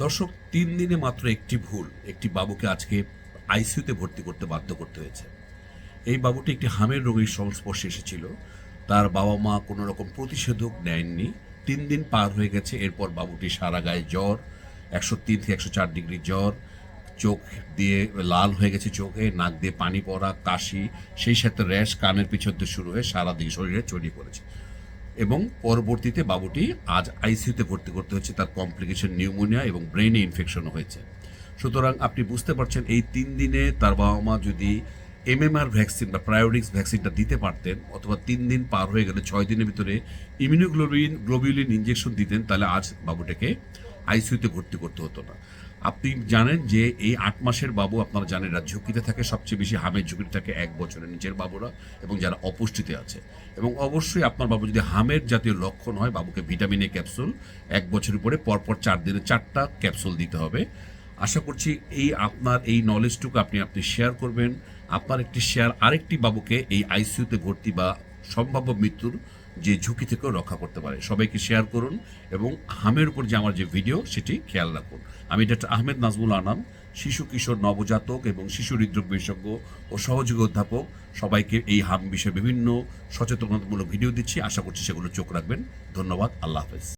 দর্শক, ৩ দিনে মাত্র একটি ভুল একটি বাবুকে আজকে আইসিইউতে ভর্তি করতে বাধ্য করতে হয়েছে। এই বাবুটি একটি হামের রোগীর সংস্পর্শে এসেছিল। তার বাবা মা কোনো রকম প্রতিষেধক নেয়নি। ৩ দিন পার হয়ে গেছে। এরপর বাবুটি সারা গায়ে জ্বর, ১০৩ থেকে ১০৪ ডিগ্রি জ্বর, চোখ দিয়ে লাল হয়ে গেছে, চোখে নাক দিয়ে পানি পড়া, কাশি, সেই সাথে র্যাশ কানের পিছন দিয়ে শুরু হয়ে সারা দিকে শরীরে ছড়িয়ে পড়েছে। এবং পরবর্তীতে বাবুটি আজ আইসিইউতে ভর্তি করতে হচ্ছে। তার কমপ্লিকেশন নিউমোনিয়া এবং ব্রেনে ইনফেকশনও হয়েছে। সুতরাং আপনি বুঝতে পারছেন, এই ৩ দিনে তার বাবা মা যদি এমএমআর ভ্যাকসিন বা প্রায়োরিক্স ভ্যাকসিনটা দিতে পারতেন, অথবা ৩ দিন পার হয়ে গেলে ৬ দিনের ভিতরে গ্লোবিউলিন ইঞ্জেকশন দিতেন, তাহলে আজ বাবুটাকে আইসিইউতে ভর্তি করতে হতো না। আপনি জানেন যে এই ৮ মাসের বাবু, আপনারা জানেন, এরা ঝুঁকিতে থাকে। সবচেয়ে বেশি হামের ঝুঁকিতে থাকে ১ বছরের নিচের বাবুরা এবং যারা অপুষ্টিতে আছে। এবং অবশ্যই আপনার বাবু যদি হামের জাতীয় লক্ষণ হয়, বাবুকে ভিটামিন এ ক্যাপসুল ১ বছরের পরে পরপর ৪ দিনে ৪টা ক্যাপসুল দিতে হবে। আশা করছি আপনার এই নলেজটুকু আপনি শেয়ার করবেন। আপনার একটি শেয়ার আরেকটি বাবুকে এই আইসিইউতে ভর্তি বা সম্ভাব্য মৃত্যুর যে ঝুঁকি থেকেও রক্ষা করতে পারে। সবাইকে শেয়ার করুন এবং হামের উপর যে আমার যে ভিডিও, সেটি খেয়াল রাখুন। আমি ডক্টর আহমেদ নাজমুল আনাম, শিশু কিশোর নবজাতক এবং শিশু হৃদরোগ বিশেষজ্ঞ ও সহযোগী অধ্যাপক। সবাইকে এই হাম বিষয়ে বিভিন্ন সচেতনতামূলক ভিডিও দিচ্ছি। আশা করছি সেগুলো চোখ রাখবেন। ধন্যবাদ। আল্লাহ হাফেজ।